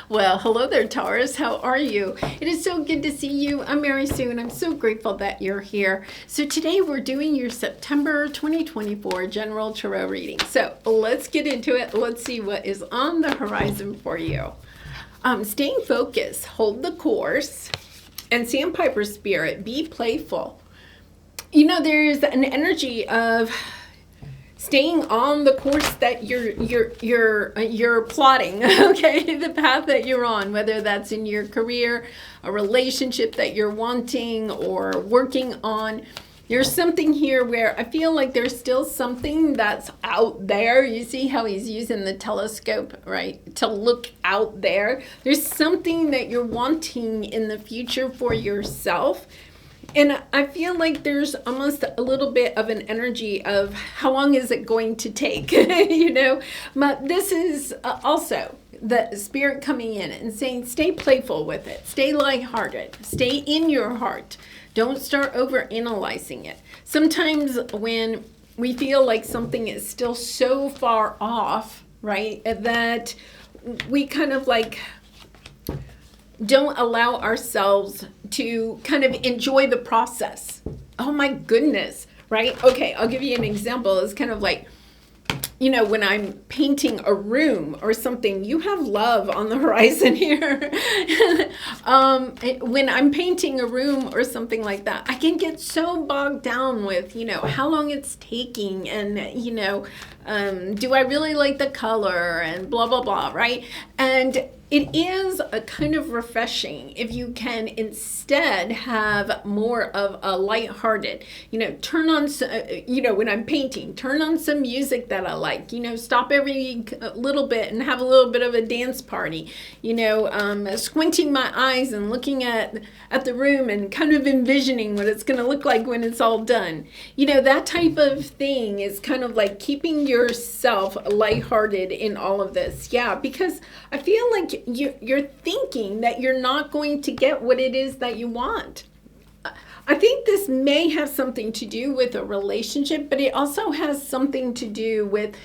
Well, hello there, Taurus. How are you? It is so good to see you. I'm Mary Sue, and I'm so grateful that you're here. So today we're doing your September 2024 General Tarot reading. So let's get into it. Let's see what is on the horizon for you. Staying focused, hold the course, and Sandpiper Spirit, be playful. You know, there's an energy of staying on the course that you're plotting, okay, the path that you're on, whether that's in your career, a relationship that you're wanting or working on. There's something here where I feel like there's still something that's out there. You see how he's using the telescope, right, to look out there. There's something that you're wanting in the future for yourself. And I feel like there's almost a little bit of an energy of how long is it going to take, you know? But this is also the spirit coming in and saying, stay playful with it. Stay lighthearted. Stay in your heart. Don't start over-analyzing it. Sometimes when we feel like something is still so far off, right, that we kind of like don't allow ourselves to kind of enjoy the process. Oh my goodness, right? Okay, I'll give you an example. It's kind of like, you know, when I'm painting a room or something, you have love on the horizon here. When I'm painting a room or something like that, I can get so bogged down with, you know, how long it's taking and, you know, do I really like the color and blah, blah, blah, right? And it is a kind of refreshing if you can instead have more of a lighthearted, you know, turn on, you know, when I'm painting, turn on some music that I like, you know, stop every little bit and have a little bit of a dance party, you know, squinting my eyes and looking at the room and kind of envisioning what it's going to look like when it's all done. You know, that type of thing is kind of like keeping yourself lighthearted in all of this. Yeah, because I feel like you're thinking that you're not going to get what it is that you want. I think this may have something to do with a relationship, but it also has something to do with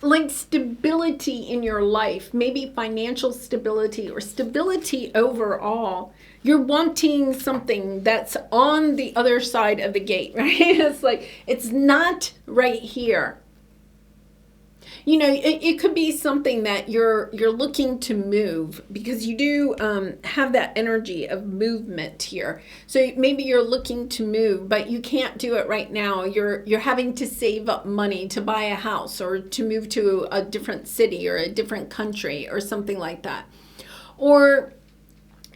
like stability in your life, maybe financial stability or stability overall. You're wanting something that's on the other side of the gate, right? It's like, it's not right here. You know, it could be something that you're looking to move because you do have that energy of movement here. So maybe you're looking to move, but you can't do it right now. You're having to save up money to buy a house or to move to a different city or a different country or something like that. Or,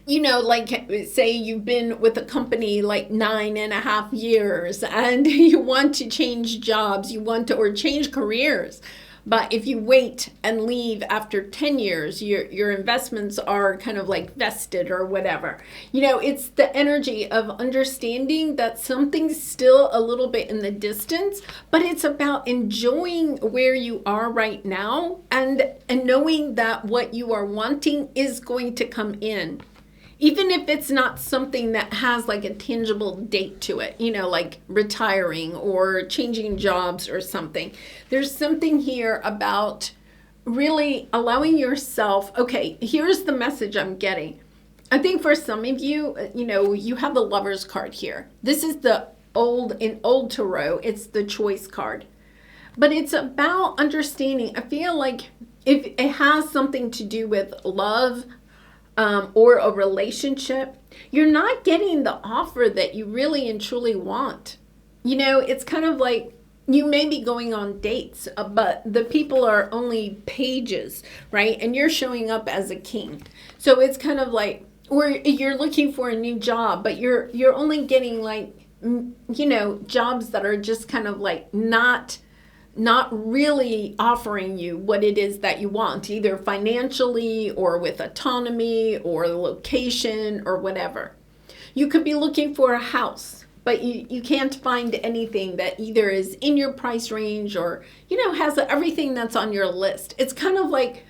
you know, like say you've been with a company like 9.5 years and you want to change jobs, you want to, or change careers. But if you wait and leave after 10 years, your investments are kind of like vested or whatever. You know, it's the energy of understanding that something's still a little bit in the distance, but it's about enjoying where you are right now and knowing that what you are wanting is going to come in. Even if it's not something that has like a tangible date to it, you know, like retiring or changing jobs or something. There's something here about really allowing yourself, okay, here's the message I'm getting. I think for some of you, you know, you have the Lover's card here. This is the old Tarot, it's the choice card. But it's about understanding. I feel like if it has something to do with love, or a relationship, you're not getting the offer that you really and truly want. You know, it's kind of like you may be going on dates, but the people are only pages, right? And you're showing up as a king. So it's kind of like, or you're looking for a new job, but you're only getting like, you know, jobs that are just kind of like not really offering you what it is that you want, either financially or with autonomy or location or whatever. You could be looking for a house, but you can't find anything that either is in your price range or, you know, has everything that's on your list. It's kind of like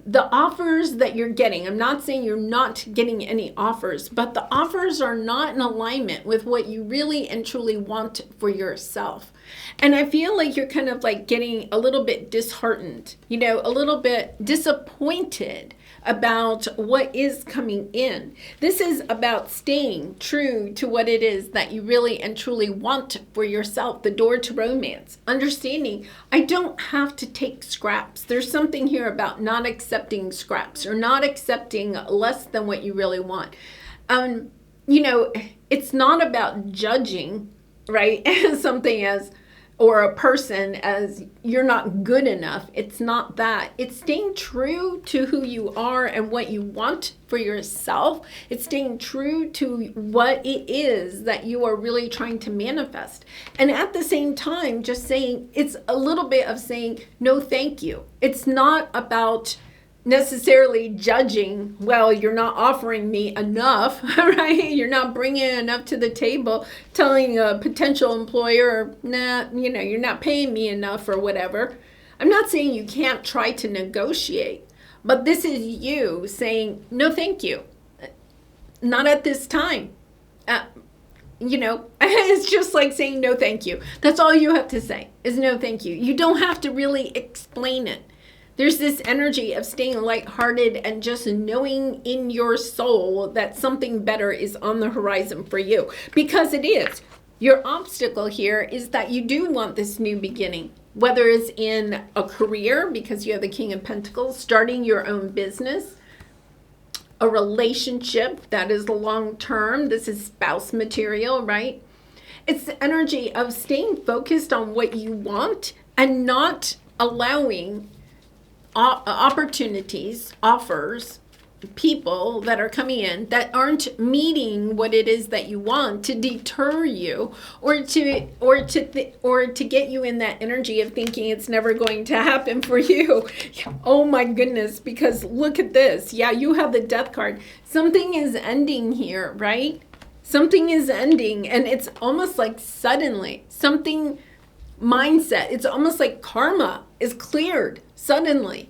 the offers that you're getting, I'm not saying you're not getting any offers, but the offers are not in alignment with what you really and truly want for yourself. And I feel like you're kind of like getting a little bit disheartened, you know, a little bit disappointed about what is coming in. This is about staying true to what it is that you really and truly want for yourself, the door to romance. Understanding, I don't have to take scraps. There's something here about not accepting scraps or not accepting less than what you really want. You know, it's not about judging, right? Something as, or a person as you're not good enough. It's not that. It's staying true to who you are and what you want for yourself. It's staying true to what it is that you are really trying to manifest. And at the same time, just saying, it's a little bit of saying, no, thank you. It's not about necessarily judging, well, you're not offering me enough, right? You're not bringing enough to the table, telling a potential employer, nah, you know, you're not paying me enough or whatever. I'm not saying you can't try to negotiate, but this is you saying, no, thank you. Not at this time. You know, it's just like saying no, thank you. That's all you have to say is no, thank you. You don't have to really explain it. There's this energy of staying lighthearted and just knowing in your soul that something better is on the horizon for you. Because it is. Your obstacle here is that you do want this new beginning. Whether it's in a career, because you have the King of Pentacles, starting your own business, a relationship that is long term. This is spouse material, right? It's the energy of staying focused on what you want and not allowing opportunities, offers, people that are coming in that aren't meeting what it is that you want to deter you or to get you in that energy of thinking it's never going to happen for you. Oh my goodness, because look at this. Yeah, you have the Death card. Something is ending here, right? Something is ending, and it's almost like suddenly something mindset. It's almost like karma is cleared suddenly.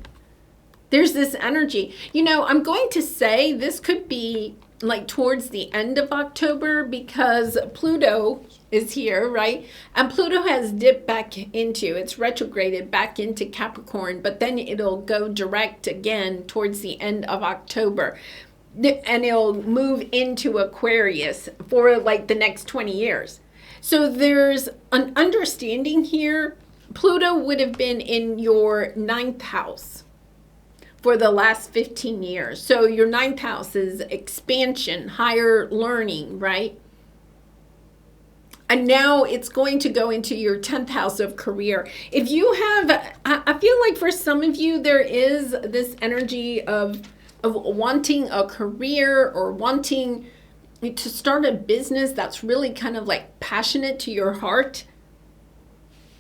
There's this energy. You know, I'm going to say this could be like towards the end of October because Pluto is here, right? And Pluto has dipped back into, it's retrograded back into Capricorn, but then it'll go direct again towards the end of October. And it'll move into Aquarius for like the next 20 years. So there's an understanding here. Pluto would have been in your 9th house for the last 15 years. So your 9th house is expansion, higher learning, right? And now it's going to go into your 10th house of career. If you have, I feel like for some of you, there is this energy of wanting a career or wanting to start a business that's really kind of like passionate to your heart.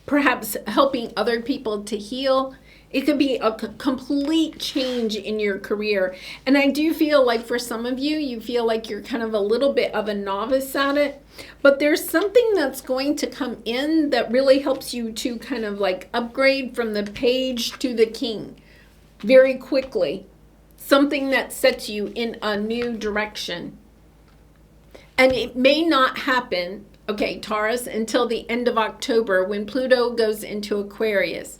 Perhaps helping other people to heal. It could be a complete change in your career. And I do feel like for some of you, you feel like you're kind of a little bit of a novice at it. But there's something that's going to come in that really helps you to kind of like upgrade from the page to the king very quickly. Something that sets you in a new direction. And it may not happen, okay, Taurus, until the end of October when Pluto goes into Aquarius.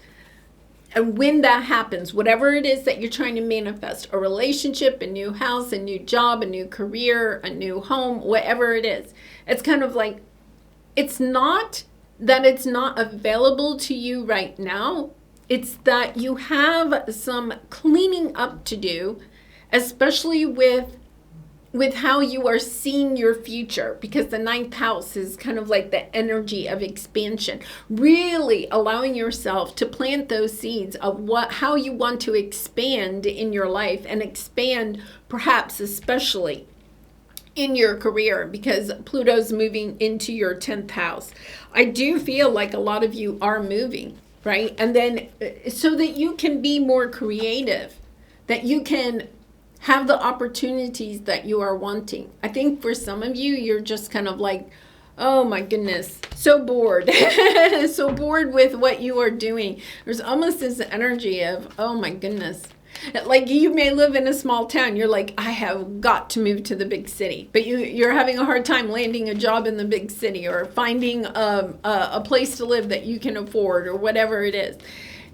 And when that happens, whatever it is that you're trying to manifest, a relationship, a new house, a new job, a new career, a new home, whatever it is, it's kind of like, it's not that it's not available to you right now. It's that you have some cleaning up to do, especially with how you are seeing your future, because the 9th house is kind of like the energy of expansion, really allowing yourself to plant those seeds of how you want to expand in your life and expand perhaps especially in your career, because Pluto's moving into your 10th house. I do feel like a lot of you are moving, right? And then so that you can be more creative, that you can have the opportunities that you are wanting. I think for some of you, you're just kind of like, oh my goodness, so bored. So bored with what you are doing. There's almost this energy of, oh my goodness. Like you may live in a small town. You're like, I have got to move to the big city. But you're having a hard time landing a job in the big city or finding a place to live that you can afford or whatever it is.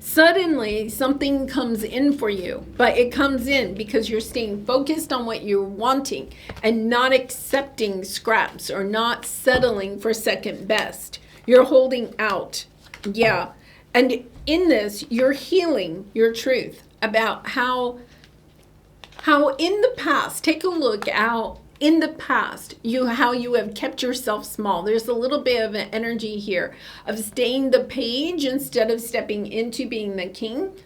Suddenly something comes in for you, but it comes in because you're staying focused on what you're wanting and not accepting scraps or not settling for second best. You're holding out. Yeah. And in this, you're healing your truth about how in the past, take a look out in the past, how you have kept yourself small. There's a little bit of an energy here of staying the page instead of stepping into being the king,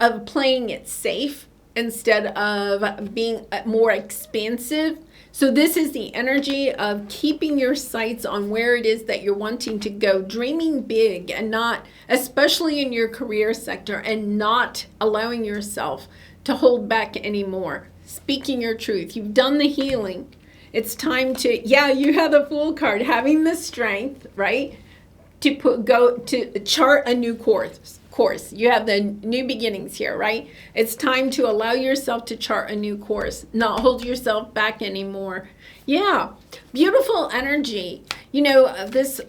of playing it safe instead of being more expansive. So this is the energy of keeping your sights on where it is that you're wanting to go, dreaming big and not, especially in your career sector, and not allowing yourself to hold back anymore. Speaking your truth. You've done the healing. It's time to, you have the Fool card, having the strength, right? To chart a new course. You have the new beginnings here, right? It's time to allow yourself to chart a new course, not hold yourself back anymore. Yeah, beautiful energy. This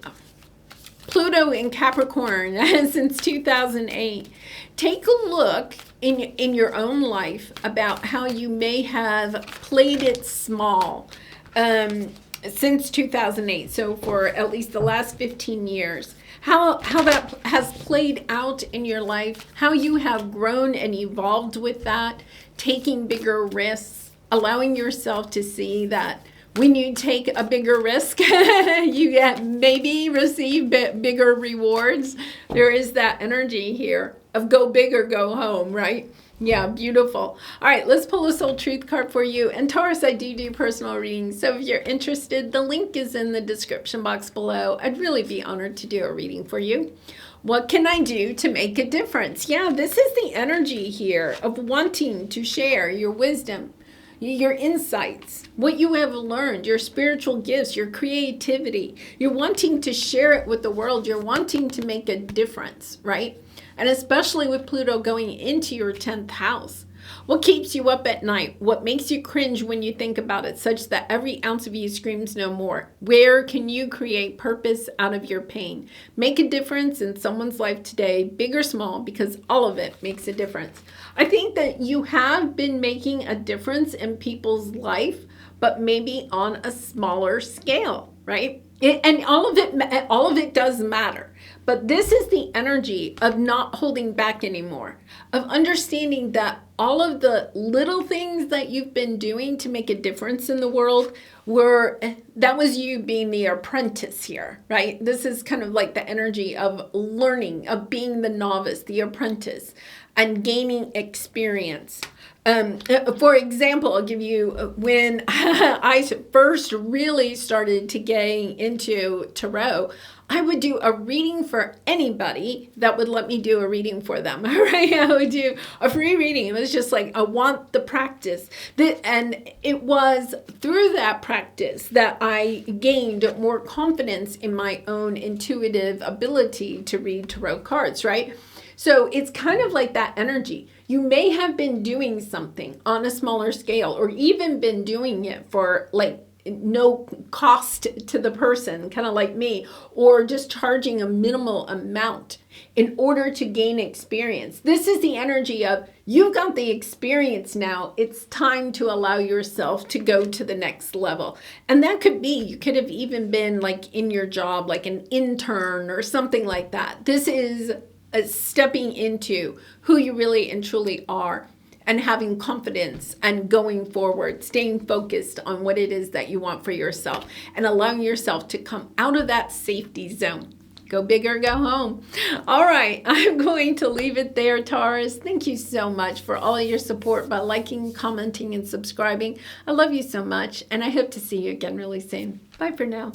Pluto in Capricorn since 2008. Take a look in your own life about how you may have played it small since 2008. So for at least the last 15 years. How that has played out in your life, how you have grown and evolved with that, taking bigger risks, allowing yourself to see that when you take a bigger risk, you maybe receive bigger rewards. There is that energy here of go big or go home, right? Yeah, beautiful. All right, let's pull a soul truth card for you. And Taurus, I do personal readings. So if you're interested, the link is in the description box below. I'd really be honored to do a reading for you. What can I do to make a difference? Yeah, this is the energy here of wanting to share your wisdom, your insights, what you have learned, your spiritual gifts, your creativity. You're wanting to share it with the world. You're wanting to make a difference, right? And especially with Pluto going into your 10th house. What keeps you up at night? What makes you cringe when you think about it, such that every ounce of you screams no more? Where can you create purpose out of your pain? Make a difference in someone's life today, big or small, because all of it makes a difference. I think that you have been making a difference in people's life, but maybe on a smaller scale, right? And all of it does matter. But this is the energy of not holding back anymore, of understanding that all of the little things that you've been doing to make a difference in the world that was you being the apprentice here, right? This is kind of like the energy of learning, of being the novice, the apprentice, and gaining experience. For example, I'll give you, when I first really started to get into tarot, I would do a reading for anybody that would let me do a reading for them, right? I would do a free reading. It was just like, I want the practice. And it was through that practice that I gained more confidence in my own intuitive ability to read tarot cards, right? So it's kind of like that energy. You may have been doing something on a smaller scale, or even been doing it for like no cost to the person, kind of like me, or just charging a minimal amount in order to gain experience. This is the energy of, you've got the experience now. It's time to allow yourself to go to the next level. And that could be, you could have even been like in your job, like an intern or something like that. This is stepping into who you really and truly are, and having confidence and going forward, staying focused on what it is that you want for yourself, and allowing yourself to come out of that safety zone. Go big or go home. All right, I'm going to leave it there, Taurus. Thank you so much for all of your support by liking, commenting, and subscribing. I love you so much, and I hope to see you again really soon. Bye for now.